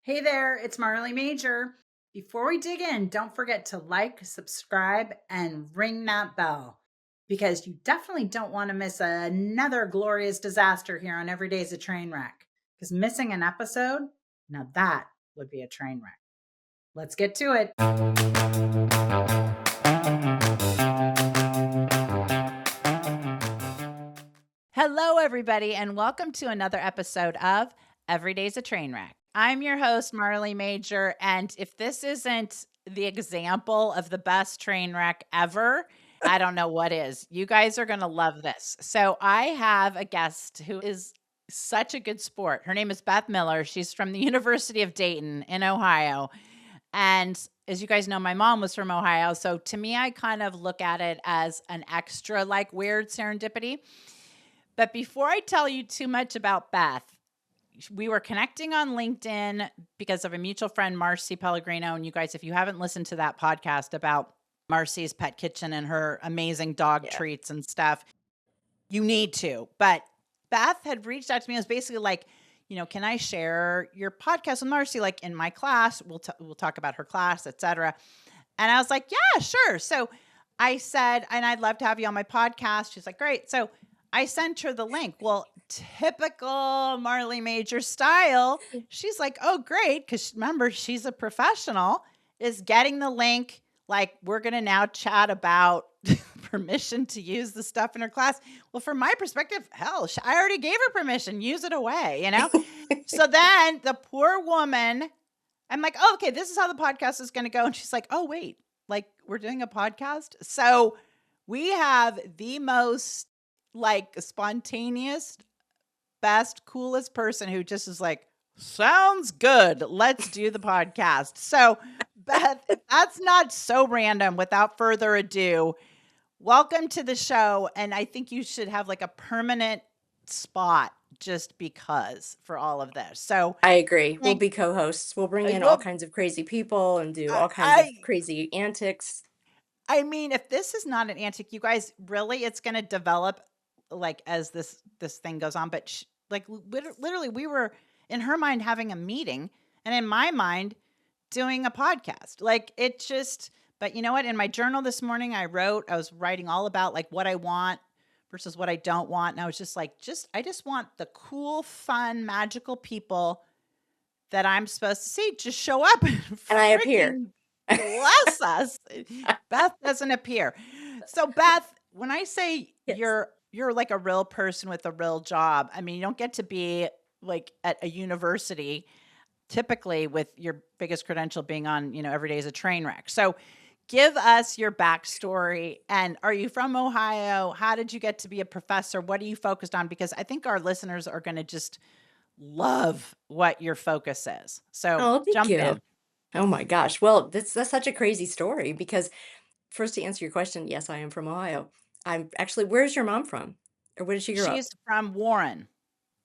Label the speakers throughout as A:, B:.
A: Hey there, it's Marley Major. Before we dig in, don't forget to like, subscribe, and ring that bell because you definitely don't want to miss another glorious disaster here on Every Day's a Train Wreck. Because missing an episode, now that would be a train wreck. Let's get to it. Hello, everybody, and welcome to another episode of Every Day's a Train Wreck. I'm your host, Marley Major, and if this isn't the example of the best train wreck ever, I don't know what is. You guys are going to love this. So, I have a guest who is such a good sport. Her name is Beth Miller. She's from the University of Dayton in Ohio. And as you guys know, my mom was from Ohio. So, to me, I kind of look at it as an extra like weird serendipity. But before I tell you too much about Beth, we were connecting on LinkedIn because of a mutual friend, Marcy Pellegrino. And you guys, if you haven't listened to that podcast about Marcy's Pet Kitchen and her amazing dog treats and stuff, you need to. But Beth had reached out to me. It was basically like, can I share your podcast with Marcy? Like in my class, we'll talk about her class, etc. And I was like, yeah, sure. So I said, and I'd love to have you on my podcast. She's like, great. So I sent her the link. Well, typical Marley Major style. She's like, oh, great. Because remember, she's a professional, is getting the link. Like, we're going to now chat about permission to use the stuff in her class. Well, from my perspective, hell, I already gave her permission. Use it away, So then the poor woman, I'm like, oh, okay, this is how the podcast is going to go. And she's like, oh, wait, like we're doing a podcast. So we have the most like spontaneous, best, coolest person who just is like, sounds good. Let's do the podcast. So, Beth, if that's not so random, without further ado, welcome to the show. And I think you should have like a permanent spot just because for all of this. So
B: I agree. We'll be co-hosts. We'll bring in all kinds of crazy people and do all kinds of crazy antics.
A: I mean, if this is not an antic, you guys, really, it's going to develop like as this thing goes on. But like literally, we were in her mind having a meeting, and in my mind doing a podcast. Like it just. But you know what? In my journal this morning, I was writing all about like what I want versus what I don't want, and I was just like, I just want the cool, fun, magical people that I'm supposed to see just show up and
B: I appear.
A: Bless us. Beth doesn't appear. So Beth, when I say
B: Yes.
A: you're like a real person with a real job, I mean, you don't get to be like at a university typically with your biggest credential being on, Every Day is a Train Wreck. So give us your backstory. And are you from Ohio? How did you get to be a professor? What are you focused on? Because I think our listeners are going to just love what your focus is. So
B: Thank
A: jump
B: you.
A: in.
B: Oh my gosh. Well, that's such a crazy story because first to answer your question, yes, I am from Ohio. I'm actually, where's your mom from? Or where did she grow up?
A: She's from Warren.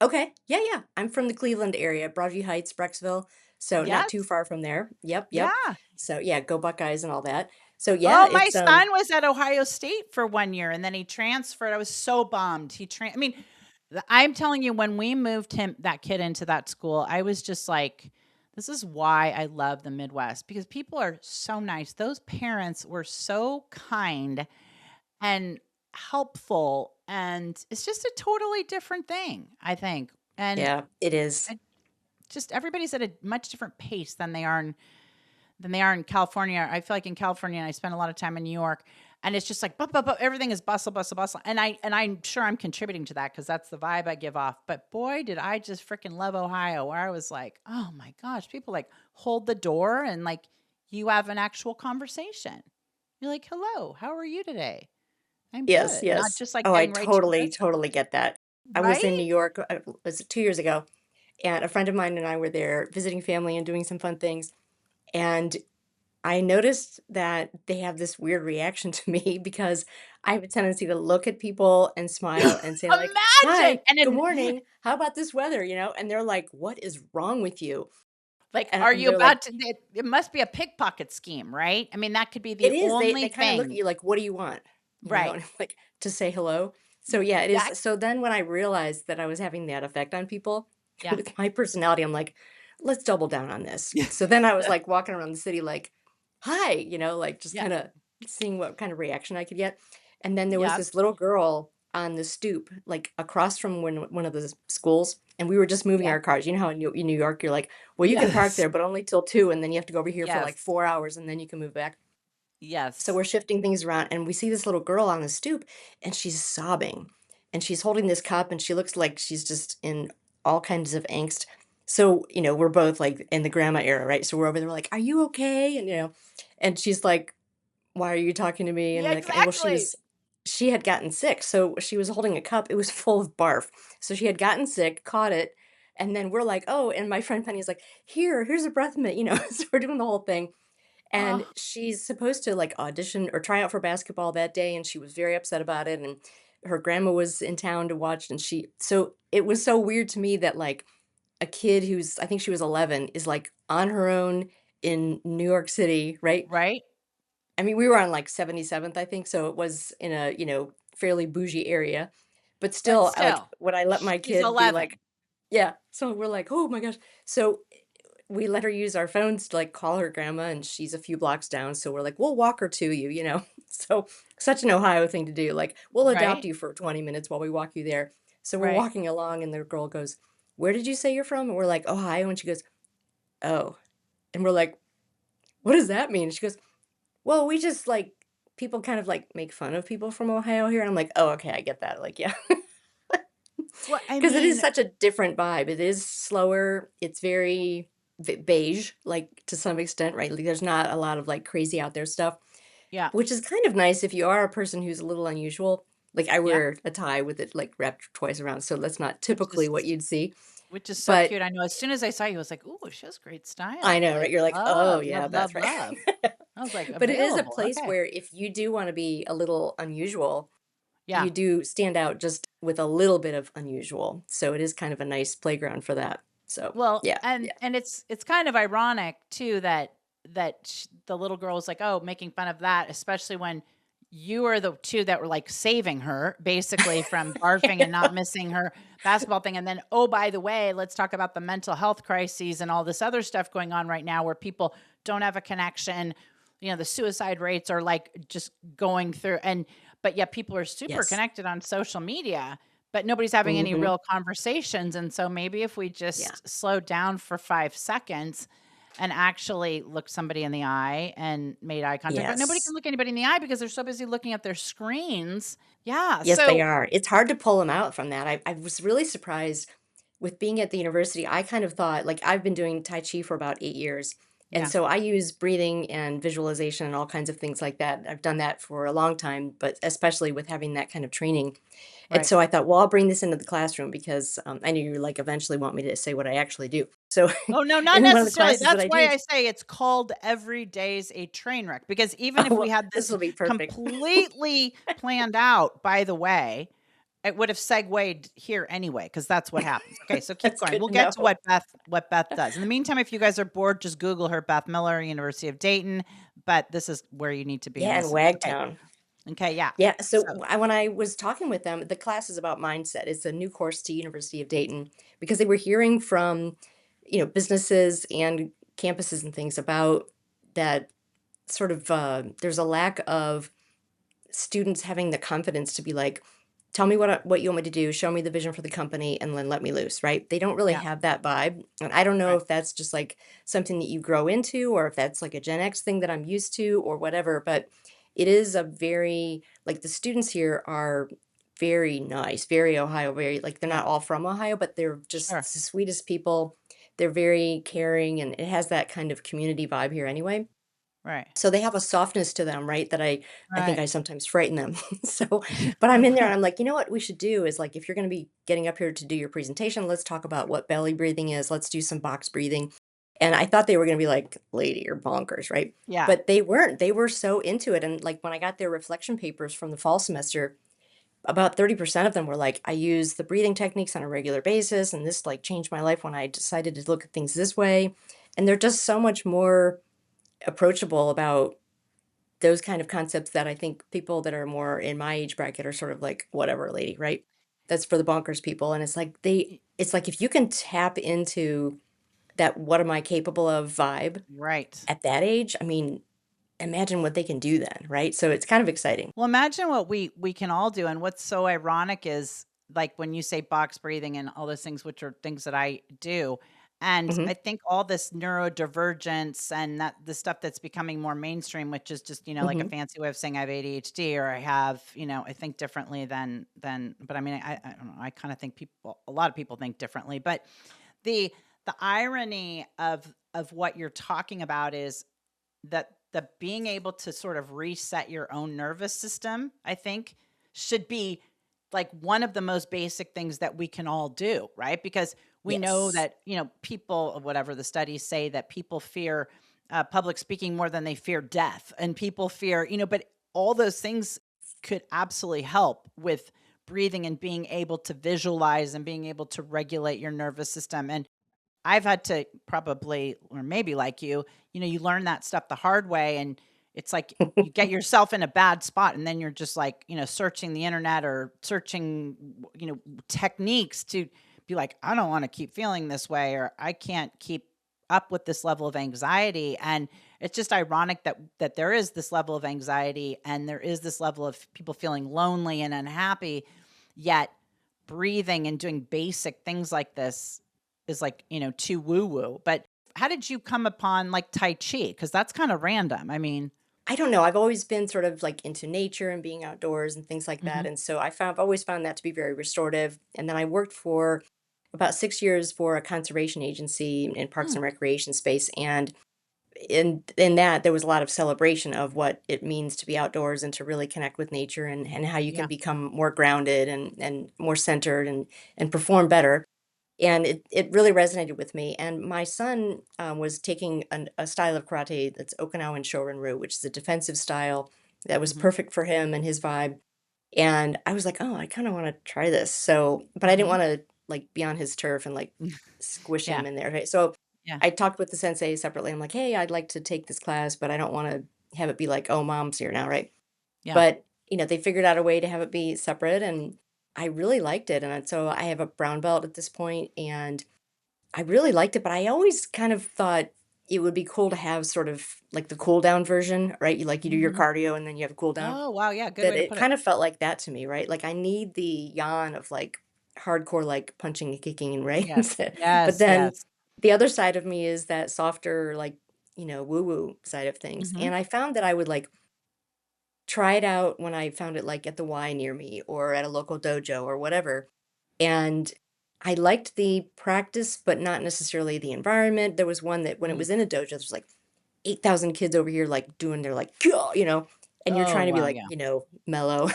B: Okay. Yeah. I'm from the Cleveland area, Broadview Heights, Brecksville. So not too
A: Yes.
B: far from there. Yep.
A: Yeah.
B: So yeah, go Buckeyes and all that. So yeah,
A: Oh, my son was at Ohio State for 1 year and then he transferred. I was so bummed. I mean, I'm telling you, when we moved that kid into that school, I was just like, this is why I love the Midwest because people are so nice. Those parents were so kind and helpful. And it's just a totally different thing, I think. And
B: yeah, it is.
A: just everybody's at a much different pace than they are in California. I feel like in California, and I spend a lot of time in New York, and it's just like, everything is bustle, bustle, bustle. And I'm sure I'm contributing to that because that's the vibe I give off. But boy, did I just freaking love Ohio, where I was like, oh my gosh, people like hold the door and like you have an actual conversation. You're like, hello, how are you today? I'm
B: Yes,
A: good. Not
B: yes.
A: just like
B: Oh, I
A: getting right to the
B: totally get that. I was in
A: right.
B: New York, was it 2 years ago, and a friend of mine and I were there visiting family and doing some fun things, and I noticed that they have this weird reaction to me because I have a tendency to look at people and smile and say like,
A: Imagine.
B: "Hi,
A: And
B: good
A: then,
B: morning. How about this weather?" And they're like, "What is wrong with you?"
A: like,
B: And
A: are
B: and
A: you
B: they're like,
A: about to? It must be a pickpocket scheme, right? I mean, that could be
B: "It
A: the
B: is." They
A: only
B: kind of look at
A: thing,
B: you like, "What do you want?"
A: right?
B: And like to say hello. So yeah, it is.
A: That
B: So then when I realized that I was having that effect on people
A: yeah.
B: with my personality, I'm like, let's double down on this. So then I was like walking around the city like, hi, like just
A: Yeah.
B: kind of seeing what kind of reaction I could get. And then there was
A: Yep.
B: this little girl on the stoop, like across from one of the schools, and we were just moving
A: Yep.
B: our cars. You know how in New York you're like, well, you can park
A: Yes.
B: there, but only till 2, and then you have to go over here for like
A: Yes.
B: 4 hours, and then you can move back. So
A: Yes.
B: we're shifting things around, and we see this little girl on the stoop, and she's sobbing, and she's holding this cup, and she looks like she's just in all kinds of angst. So, we're both like in the grandma era, right? So we're over there, like, "Are you okay?" And she's like, "Why are you talking to me?" And
A: Yeah,
B: like, well,
A: exactly.
B: she had gotten sick, so she was holding a cup. It was full of barf. So she had gotten sick, caught it, and then we're like, "Oh," and my friend Penny's like, here's a breath mint. So we're doing the whole thing. And
A: Oh,
B: she's supposed to like audition or try out for basketball that day, and she was very upset about it. And her grandma was in town to watch, and so it was so weird to me that like a kid who's, I think she was 11, is like on her own in New York City, right?
A: right?
B: I mean, we were on like 77th, I think, so it was in a, fairly bougie area. But
A: But
B: still, like,
A: still,
B: would I let my
A: she's
B: kid be like,
A: 11.
B: yeah. So we're like, oh my gosh. So we let her use our phones to like call her grandma, and she's a few blocks down. So we're like, we'll walk her to you. So such an Ohio thing to do. Like, we'll adopt
A: Right?
B: you for 20 minutes while we walk you there. So we're
A: Right.
B: walking along, and the girl goes, "Where did you say you're from?" And we're like, "Ohio." And she goes, "Oh." And we're like, "What does that mean?" She goes, "Well, we just like people kind of like make fun of people from Ohio here." And I'm like, "Oh, okay, I get that." Like, yeah.
A: Well, I
B: Because it is
A: mean,
B: such a different vibe. It is slower. It's very beige, like to some extent, right? Like, there's not a lot of like crazy out there stuff,
A: yeah.
B: which is kind of nice if you are a person who's a little unusual. Like, I
A: Yeah.
B: wear a tie with it like wrapped twice around, so that's not
A: Which
B: typically
A: is
B: what you'd see.
A: which is so
B: But
A: cute. I know as soon as I saw you, I was like, "Ooh, she has great
B: I
A: style."
B: know, right?
A: Like,
B: You're like, oh
A: love,
B: yeah,
A: love,
B: that's
A: love,
B: right.
A: love. I was like,
B: But it is a
A: "Available."
B: place
A: Okay.
B: where if you do want to be a little unusual,
A: Yeah.
B: you do stand out just with a little bit of unusual. So it is kind of a nice playground for that. So
A: Well,
B: yeah,
A: and
B: yeah.
A: it's kind of ironic too that the little girl was like, "Oh, making fun of that," especially when you are the two that were like saving her basically from barfing and not missing her basketball thing. And then, oh, by the way, let's talk about the mental health crises and all this other stuff going on right now where people don't have a connection. The suicide rates are like just going through, but yet people are super
B: Yes.
A: connected on social media, but nobody's having any
B: Mhm.
A: real conversations. And so maybe if we
B: Yeah.
A: just slow down for 5 seconds and actually looked somebody in the eye and made eye contact, but nobody can
B: Yes.
A: look anybody in the eye because they're so busy looking at their screens. Yeah.
B: Yes, they
A: So,
B: are. It's hard to pull them out from that. I was really surprised with being at the university. I kind of thought, like, I've been doing Tai Chi for about 8 years. And
A: yeah,
B: so I use breathing and visualization and all kinds of things like that. I've done that for a long time, but especially with having that kind of training. And
A: right.
B: so I thought, well, I'll bring this into the classroom because I knew you like eventually want me to say what I actually do. So
A: Oh, no, not
B: in one of the
A: necessarily.
B: classes that
A: That's
B: I
A: why
B: teach,
A: I say it's called every day's a train wreck, because even
B: oh,
A: if we
B: well,
A: had
B: this
A: this
B: will be perfect.
A: completely planned out, by the way, it would have segued here anyway, because that's what happens. Okay, so keep
B: That's
A: going.
B: good
A: We'll
B: to
A: get to
B: know.
A: what Beth does. In the meantime, if you guys are bored, just Google her, Beth Miller, University of Dayton. But this is where you need to be and
B: Yeah, in
A: listen. Okay.
B: Wagtown.
A: Okay, yeah.
B: Yeah, so
A: So
B: when I was talking with them, the class is about mindset. It's a new course to University of Dayton because they were hearing from, businesses and campuses and things about that sort of there's a lack of students having the confidence to be like, tell me what you want me to do, show me the vision for the company, and then let me loose, right? They don't really
A: yeah,
B: have that vibe. And I don't know
A: right,
B: if that's just like something that you grow into or if that's like a Gen X thing that I'm used to or whatever, but it is a very like the students here are very nice, very Ohio, very like they're
A: yeah,
B: not all from Ohio, but they're just
A: sure,
B: the sweetest people. They're very caring and it has that kind of community vibe here anyway.
A: right,
B: So they have a softness to them, right, that I think
A: right.
B: I sometimes frighten them. So, but I'm in there and I'm like, "You know what we should do is, like, if you're gonna be getting up here to do your presentation, let's talk about what belly breathing is. Let's do some box breathing." And I thought they were gonna be like, "Lady, you're bonkers," right?
A: Yeah,
B: But they weren't. They were so into it, and, like, when I got their reflection papers from the fall semester, about 30% of them were like, "I use the breathing techniques on a regular basis, and this, like, changed my life when I decided to look at things this way." And they're just so much more approachable about those kind of concepts that I think people that are more in my age bracket are sort of like, "Whatever, lady," right? That's for the bonkers people, and it's like
A: y
B: it's like if you can tap into that what am I capable of vibe
A: Right.
B: at that age. I mean, imagine what they can do then, right? So it's kind of exciting.
A: Well, imagine what we can all do, and what's so ironic is, like, when you say box breathing and all those things, which are things that I do, and I
B: Mhm,
A: think all this neurodivergence and that the stuff that's becoming more mainstream, which is just, like a
B: mhm.
A: fancy way of saying I have ADHD or I have, I think differently than but I mean, I don't know, I kinda think people a lot of people think differently, but the irony of what you're talking about is that being able to sort of reset your own nervous system, I think, should be like one of the most basic things that we can all do, right? Because we know
B: Yes.
A: that, people, whatever the studies say, that people fear public speaking more than they fear death. And people fear, but all those things could absolutely help with breathing and being able to visualize and being able to regulate your nervous system. And I've had to probably, or maybe like you learn that stuff the hard way, and it's like you get yourself in a bad spot, and then you're just like, searching the internet or searching, techniques to be like, I don't want to keep feeling this way, or I can't keep up with this level of anxiety. And it's just ironic that there is this level of anxiety and there is this level of people feeling lonely and unhappy, yet breathing and doing basic things like this is like, too woo woo. But how did you come upon like Tai Chi? Because that's kind of random. I mean,
B: I don't know, I've always been sort of, like, into nature and being outdoors and things like that,
A: hmm
B: and so I've always found that to be very restorative, and then I worked for about 6 years for a conservation agency in parks
A: mm,
B: and recreation space, and in that, there was a lot of celebration of what it means to be outdoors and to really connect with nature and how you can
A: yeah.
B: become more grounded and more centered and perform better. And it really resonated with me. And my son was taking a style of karate that's Okinawan Shorin-ryu, which is a defensive style that was
A: hmm
B: perfect for him and his vibe. And I was like, oh, I kind of want to try this. So, but I didn't
A: hmm
B: want to like be on his turf and like squish
A: yeah.
B: him in there. Right? So
A: Yeah.
B: I talked with the sensei separately. I'm like, hey, I'd like to take this class, but I don't want to have it be like, oh, mom's here now, right?
A: Yeah.
B: But, they figured out a way to have it be separate, and I really liked it, and so I have a brown belt at this point, and I really liked it, but I always kind of thought it would be cool to have sort of like the cool down version, right? You do your
A: hmm
B: cardio and then you have a cool down.
A: Oh, wow. Yeah. Good
B: That
A: way to
B: it
A: put it.
B: kind of felt like that to me, right? Like I need the yawn of like hardcore like punching and kicking, right?
A: Yes.
B: But
A: Yes.
B: then
A: Yes.
B: the other side of me is that softer like, woo-woo side of things.
A: hmm
B: And I found that I would like try it out when I found it, like, at the Y near me or at a local dojo or whatever, and I liked the practice, but not necessarily the environment. There was one that when it
A: Mm.
B: was in a dojo, there's, like, 8,000 kids over here, like, doing their, like, "Kyo," and you're
A: Oh,
B: trying to be,
A: wow.
B: like,
A: Yeah.
B: mellow.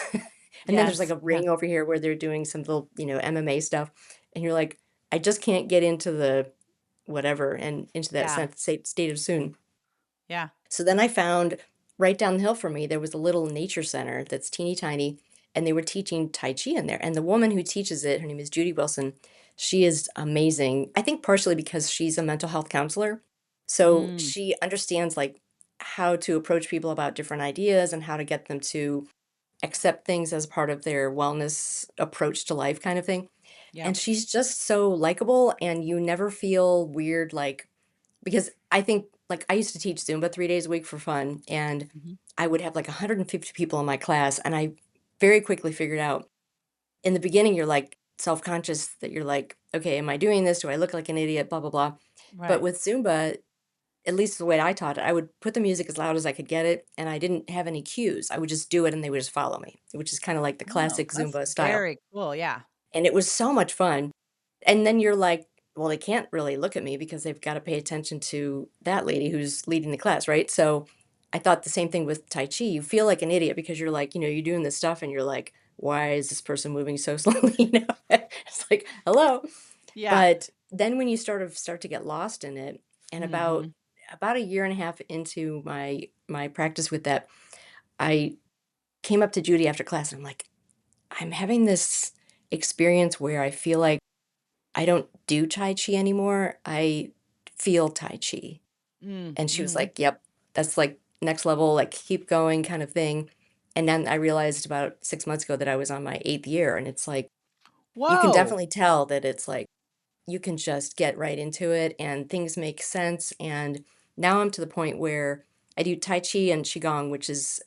B: And then there's, like,
A: Yes.
B: a
A: Yeah.
B: ring over here where they're doing some little, MMA stuff, and you're like, "I just can't get into the whatever and into that
A: Yeah.
B: state of soon."
A: Yeah.
B: So then I found right down the hill from me, there was a little nature center that's teeny tiny, and they were teaching Tai Chi in there. And the woman who teaches it, her name is Judy Wilson. She is amazing. I think partially because she's a mental health counselor. So
A: Mm.
B: she understands like how to approach people about different ideas and how to get them to accept things as part of their wellness approach to life kind of thing.
A: Yeah.
B: And she's just so likable and you never feel weird like because I think like, I used to teach Zumba 3 days a week for fun, and
A: hmm
B: I would have, like, 150 people in my class, and I very quickly figured out in the beginning, you're, like, self-conscious that you're like, "Okay, am I doing this? Do I look like an idiot? Blah, blah, blah." But
A: Right.
B: with Zumba, at least the way I taught it, I would put the music as loud as I could get it, and I didn't have any cues. I would just do it, and they would just follow me, which is kinda like the
A: Oh,
B: classic
A: that's
B: Zumba style,
A: very cool. Yeah.
B: and it was so much fun. And then you're like, well, they can't really look at me because they've got to pay attention to that lady who's leading the class, right? So I thought the same thing with Tai Chi. You feel like an idiot because you're like, you're doing this stuff and you're like, why is this person moving so slowly? It's like, hello.
A: Yeah.
B: But then when you start to get lost in it, and
A: hmm
B: about a year and a half into my practice with that, I came up to Judy after class and I'm like, I'm having this experience where I feel like I don't do Tai Chi anymore. I feel Tai Chi. And she was
A: Mm-hmm.
B: like, "Yep, that's like next level, like keep going kind of thing." And then I realized about 6 months ago that I was on my 8th year and it's like you can
A: Whoa.
B: definitely tell that it's like you can just get right into it and things make sense. And now I'm to the point where I do Tai Chi and Qigong, which is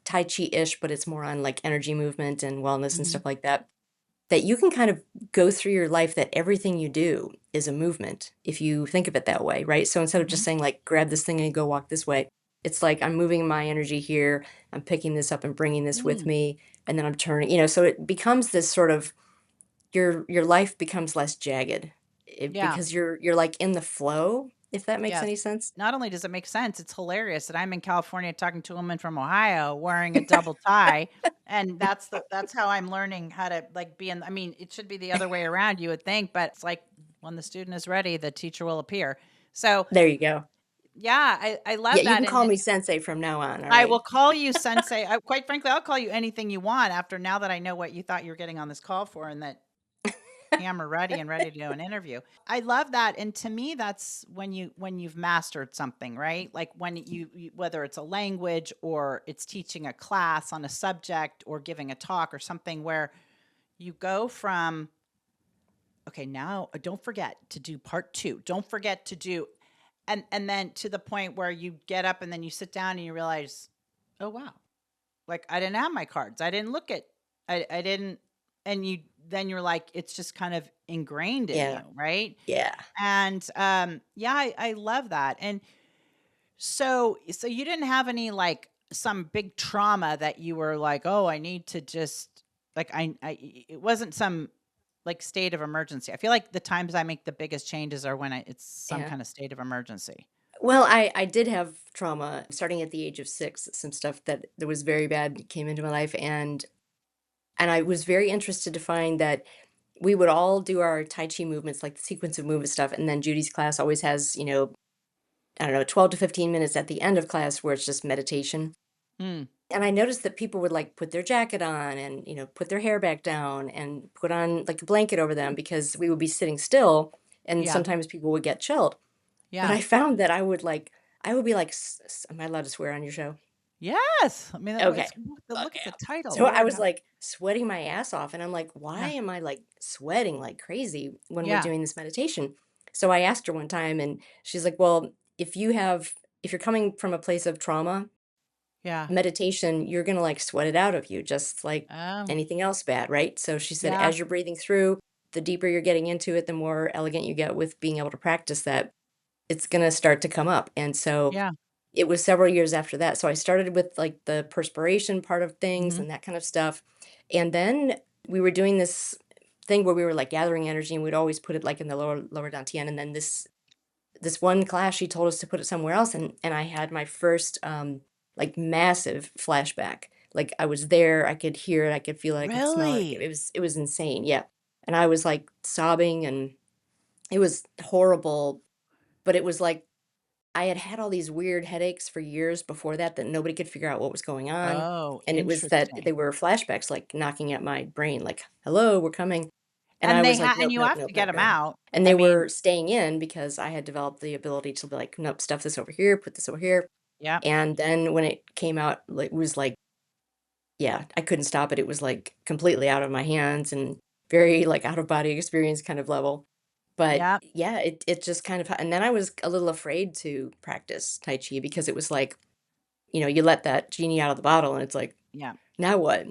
B: Tai Chi-ish, but it's more on like energy movement and wellness and
A: Mhm.
B: stuff like that. That you can kind of go through your life that everything you do is a movement if you think of it that way, right? So instead of just
A: Mhm.
B: saying like grab this thing and go walk this way, it's like I'm moving my energy here, I'm picking this up and bringing this with
A: Mm.
B: me, and then I'm turning, so it becomes this sort of your life becomes less jagged
A: Yeah.
B: because you're like in the flow, if that makes
A: Yes.
B: any sense.
A: Not only does it make sense, it's hilarious that I'm in California talking to a woman from Ohio wearing a double tie, and that's how I'm learning how to, like, be in I mean, it should be the other way around, you would think, but it's like when the student is ready, the teacher will appear. So,
B: There you go.
A: yeah, I
B: Yeah,
A: love
B: you
A: that,
B: can
A: and
B: call me sensei from now on, all
A: I
B: right?
A: will call you sensei. Quite frankly, I'll call you anything you want after now that I know what you thought you were getting on this call for and that camera ready and ready to do an interview. I love that, and to me, that's when you've mastered something, right? Like when you whether it's a language or it's teaching a class on a subject or giving a talk or something where you go from, okay, now don't forget to do part 2. Don't forget to do and then to the point where you get up and then you sit down and you realize, "Oh, wow. Like, I didn't have my cards. I didn't look at I didn't," and then you're like, it's just kind of ingrained in
B: Yeah,
A: you, right?
B: yeah.
A: And, yeah, I love that. And so you didn't have any, like, some big trauma that you were like, "Oh, I need to just," like, it wasn't some, like, state of emergency. I feel like the times I make the biggest changes are when it's some
B: Yeah.
A: kind of state of emergency.
B: Well, I did have trauma starting at the age of 6, some stuff that was very bad came into my life, and I was very interested to find that we would all do our Tai Chi movements, like the sequence of movement stuff, and then Judy's class always has, I don't know, 12 to 15 minutes at the end of class where it's just meditation.
A: Mm,
B: And I noticed that people would like put their jacket on and, put their hair back down and put on like a blanket over them because we would be sitting still and
A: yeah,
B: sometimes people would get chilled. But
A: yeah.
B: I found that I would be like, am I allowed to swear on your show?
A: Yes! I mean,
B: Okay.
A: it's look
B: Okay.
A: at the title,
B: So I
A: Lord
B: was
A: have
B: like sweating my ass off and I'm like, why
A: yeah,
B: am I like sweating like crazy when we're
A: yeah,
B: doing this meditation? So I asked her one time and she's like, well, if you're coming from a place of trauma,
A: yeah.
B: meditation, you're going to like sweat it out of you just like
A: Oh,
B: anything else bad, right? So she said
A: yeah,
B: as you're breathing through, the deeper you're getting into it, the more elegant you get with being able to practice that, it's gonna start to come up, and so
A: yeah,
B: it was several years after that, so I started with, like, the perspiration part of things
A: mhm.
B: and that kind of stuff, and then we were doing this thing where we were, like, gathering energy, and we'd always put it, like, in the lower dantian, and then this one class, she told us to put it somewhere else, and I had my first, like, massive flashback. Like, I was there, I could hear it, I could feel it, I could smell it,
A: Really?
B: it was insane, yeah, and I was, like, sobbing, and it was horrible, but it was like I had had all these weird headaches for years before that nobody could figure out what was going on,
A: Oh,
B: and it was that they
A: interesting.
B: were flashbacks, like, knocking at my brain, like, "Hello, we're coming," and I
A: And
B: was like,
A: and
B: "Nope,
A: you
B: nope,
A: have to
B: nope,
A: get
B: nope,
A: them
B: nope,"
A: out.
B: and
A: I
B: they were
A: mean,
B: staying in because I had developed the ability to be like, "Nope, stuff this over here, put this over here,"
A: yeah,
B: and then when it came out, like, it was like yeah, I couldn't stop it, it was, like, completely out of my hands and very, like, out of body experience kind of level. But,
A: yeah,
B: yeah, it just kind of and then I was a little afraid to practice Tai Chi because it was like, you let that genie out of the bottle and it's like,
A: yeah.
B: "Now what?"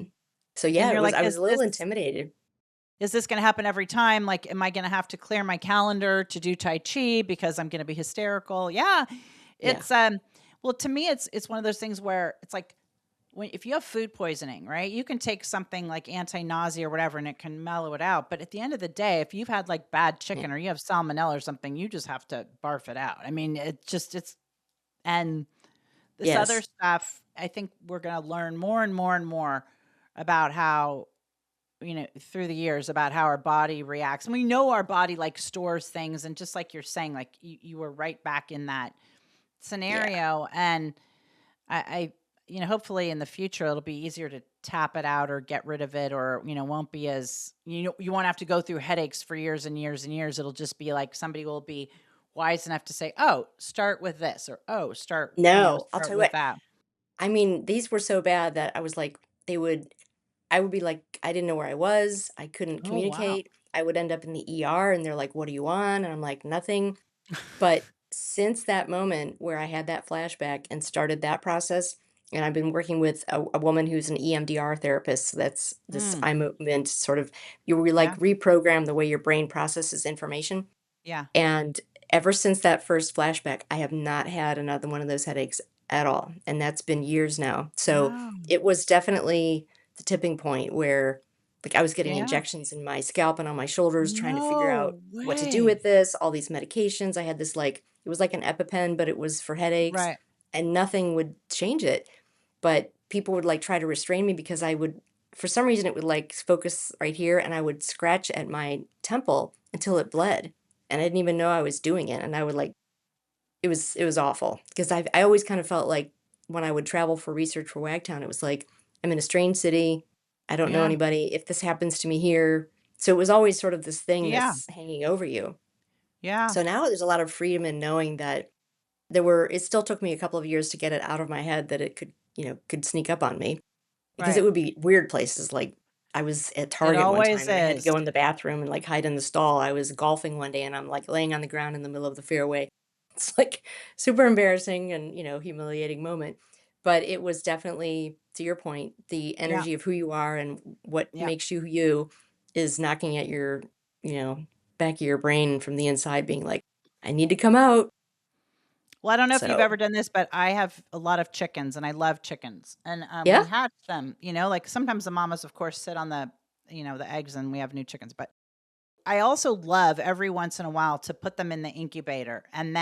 B: So,
A: And
B: yeah,
A: you're like,
B: I was a little intimidated.
A: is this gonna happen every time? Like, am I gonna have to clear my calendar to do Tai Chi because I'm gonna be hysterical? Yeah.
B: Yeah,
A: It's, well, to me, it's one of those things where it's like when if you have food poisoning, right, you can take something like anti-nausea or whatever, and it can mellow it out. But at the end of the day, if you've had like bad
B: yeah.
A: chicken or you have salmonella or something, you just have to barf it out. I mean, it's and this other
B: Yes.
A: stuff, I think we're gonna learn more and more and more about how, through the years about how our body reacts. And we know our body like stores things. And just like you're saying, like you were right back in that
B: Yeah.
A: scenario. And I hopefully in the future it'll be easier to tap it out or get rid of it, or won't be as you won't have to go through headaches for years and years and years. It'll just be like somebody will be wise enough to say, "Oh, start with this," or "Oh,
B: No, I'll
A: start
B: tell you
A: with
B: what,
A: that."
B: I mean, these were so bad that I was like they would I would be like I didn't know where I was, I couldn't
A: Oh, wow.
B: communicate, I would end up in the ER and they're like, "What do you want?" And I'm like, "Nothing." But since that moment where I had that flashback and started that process, and I've been working with a woman who's an EMDR therapist, so that's this
A: Mm,
B: eye movement sort of like
A: yeah,
B: reprogram the way your brain processes information.
A: yeah.
B: And ever since that first flashback, I have not had another one of those headaches at all. And that's been years now. So
A: Wow.
B: it was definitely the tipping point where like I was getting
A: Yeah.
B: injections in my scalp and on my shoulders trying to figure out
A: No
B: what to do with
A: way.
B: this, all these medications. I had this like it was like an EpiPen, but it was for headaches
A: Right.
B: and nothing would change it. But people would like try to restrain me because I would for some reason it would like focus right here and I would scratch at my temple until it bled and I didn't even know I was doing it, and I would, like it was awful because I always kind of felt like when I would travel for research for Wagtown, it was like, I'm in a strange city, I don't know
A: Yeah.
B: anybody, if this happens to me here so it was always sort of this thing
A: Yeah.
B: that's hanging over you.
A: Yeah.
B: So now there's a lot of freedom in knowing that there were it still took me a couple of years to get it out of my head that it could, could sneak up on me. Because it
A: Right.
B: would be weird places, like, I was at
A: It
B: Target one
A: always
B: time and I had to
A: is.
B: go in the bathroom and, like, hide in the stall. I was golfing one day and I'm, like, laying on the ground in the middle of the fairway. It's, like, super embarrassing and, humiliating moment. But it was definitely, to your point, the
A: Yeah.
B: energy of who you are and what
A: Yeah.
B: makes you you is knocking at your, you know, back of your brain from the inside being like, "I need to come out."
A: Well, I don't know if you've
B: So,
A: ever done this, but I have a lot of chickens and I love chickens. And we
B: yeah?
A: hatch them, like sometimes the mamas, of course, sit on the eggs and we have new chickens. But I also love every once in a while to put them in the incubator and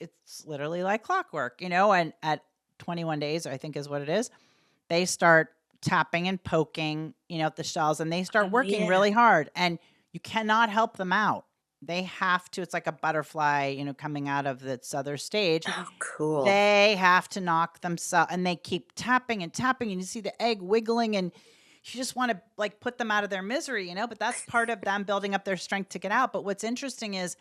A: it's literally like clockwork, and at 21 days, I think is what it is, they start tapping and poking, at the shells and they start
B: Oh,
A: working
B: yeah.
A: really hard and you cannot help them out. They have to, it's like a butterfly, coming out of its other stage.
B: Oh, cool.
A: They have to knock themselves and they keep tapping and tapping and you see the egg wiggling and you just want to like put them out of their misery, but that's part of them building up their strength to get out. But what's interesting is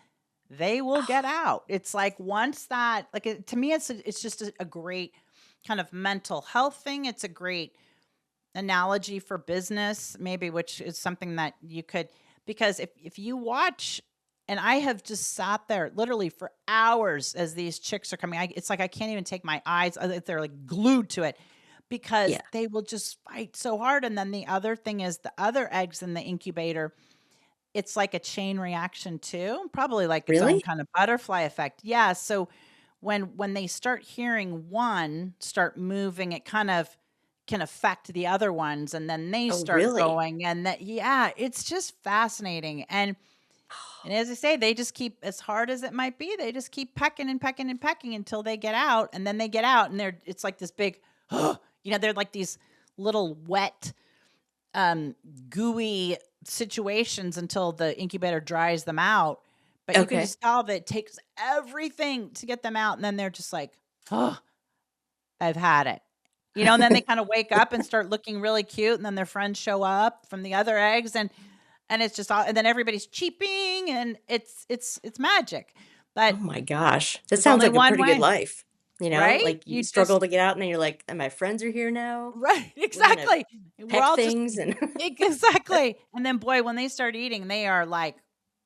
A: they will get out. It's like once that, like to me, it's just a great kind of mental health thing. It's a great analogy for business, maybe, which is something that you could, because if you watch, and I have just sat there literally for hours as these chicks are coming. It's like I can't even take my eyes; they're like glued to it because
B: Yeah.
A: they will just fight so hard. And then the other thing is the other eggs in the incubator. It's like a chain reaction too, probably like its own
B: Really?
A: kind of butterfly effect. Yeah. So when they start hearing one start moving, it kind of can affect the other ones and then they
B: Oh,
A: start
B: really?
A: going and that yeah, it's just fascinating. And as I say, they just keep as hard as it might be, they just keep pecking and pecking and pecking until they get out and then they get out and it's like this big they're like these little wet um, gooey situations until the incubator dries them out. But you can
B: Okay.
A: just tell that it takes everything to get them out. And then they're just like, oh, I've had it. And then they kind of wake up and start looking really cute. And then their friends show up from the other eggs and it's just all, and then everybody's cheeping and it's magic.
B: Oh
A: But
B: my gosh. That
A: there's
B: sounds
A: only
B: like a
A: one
B: pretty good
A: way,
B: life.
A: right?
B: Like you
A: You
B: struggle
A: just,
B: to get out and then you're like, and my friends are here now.
A: right,
B: We're gonna
A: exactly. We're
B: peck
A: all just
B: things and
A: exactly. And then boy, when they start eating, they are like,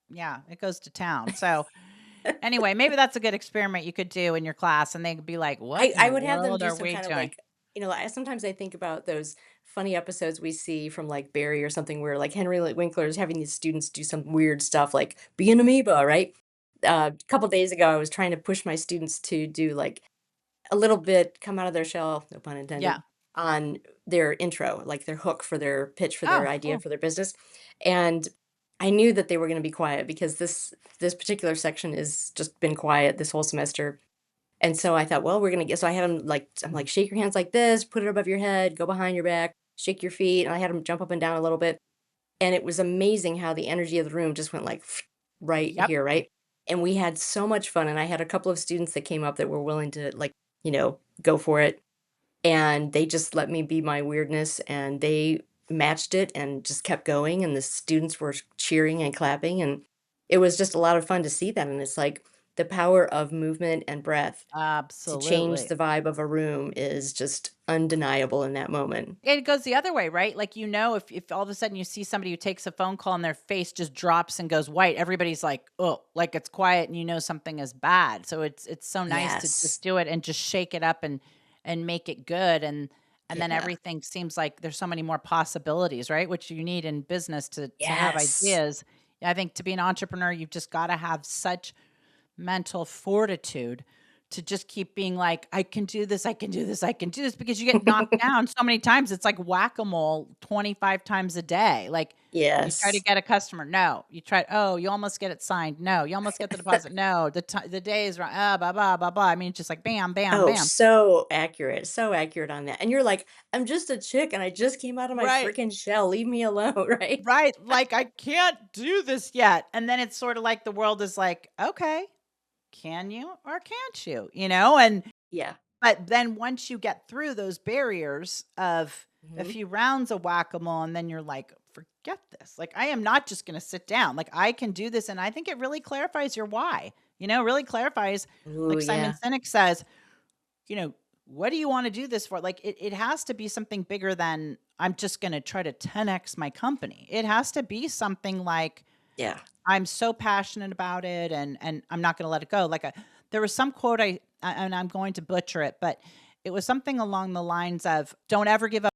A: yeah, it goes to town. So anyway, maybe that's a good experiment you could do in your class, and they'd be like, "What in
B: I
A: the
B: would have them
A: world
B: do
A: are
B: some
A: we
B: kind of
A: doing?"
B: like, sometimes I think about those funny episodes we see from like Barry or something where like Henry Winkler is having these students do some weird stuff like be an amoeba, right? A couple days ago, I was trying to push my students to do like a little bit come out of their shell, no pun intended,
A: Yeah.
B: on their intro, like their hook for their pitch for their
A: Oh,
B: idea
A: cool.
B: for their business. And I knew that they were going to be quiet because this particular section has just been quiet this whole semester. And so I thought, well, we're going to get so I had them like I'm like shake your hands like this, put it above your head, go behind your back, shake your feet, and I had them jump up and down a little bit. And it was amazing how the energy of the room just went like right
A: Yep.
B: here, right? And we had so much fun and I had a couple of students that came up that were willing to like, go for it and they just let me be my weirdness and they matched it and just kept going and the students were cheering and clapping and it was just a lot of fun to see that and it's like the power of movement and breath to change
A: Absolutely.
B: the vibe of a room is just undeniable in that moment.
A: It goes the other way, right? Like, if all of a sudden you see somebody who takes a phone call and their face just drops and goes white, everybody's like, "Oh," like it's quiet and you know something is bad. So it's so nice to
B: Yes.
A: just do it and just shake it up and make it good, and then
B: Yeah.
A: everything seems like there's so many more possibilities, right? Which you need in business to have
B: Yes.
A: ideas. I think to be an entrepreneur, you've just got to have such mental fortitude to just keep being like, "I can do this, I can do this, I can do this," because you get knocked down so many times, it's like whack-a-mole 25 times a day. Like, you try to
B: Yes.
A: get a customer, no. You try, "Oh, you almost get it signed, no. You almost get the deposit, no. The day is wrong, blah, blah, blah, blah." I mean, it's just like bam, bam,
B: Oh,
A: bam.
B: so accurate on that, and you're like, "I'm just a chick, and I just came out of my
A: Right,
B: freaking shell, leave me alone," right?
A: right, like, "I can't do this yet." And then it's sorta like the world is like, "Okay, can you or can't you?" You know?
B: Yeah.
A: But then once you get through those barriers of a
B: Mhm.
A: few rounds of whack-a-mole, and then you're like, "Forget this. Like, I am not just gonna sit down. Like, I can do this," and I think it really clarifies your why, really clarifies,
B: Ooh,
A: like Simon
B: yeah.
A: Sinek says, "What do you wanna do this for?" Like, it has to be something bigger than, "I'm just gonna try to 10x my company." It has to be something like,
B: Yeah.
A: I'm so passionate about it, and I'm not gonna let it go. Like, there was some quote and I'm going to butcher it, but it was something along the lines of, "Don't ever give up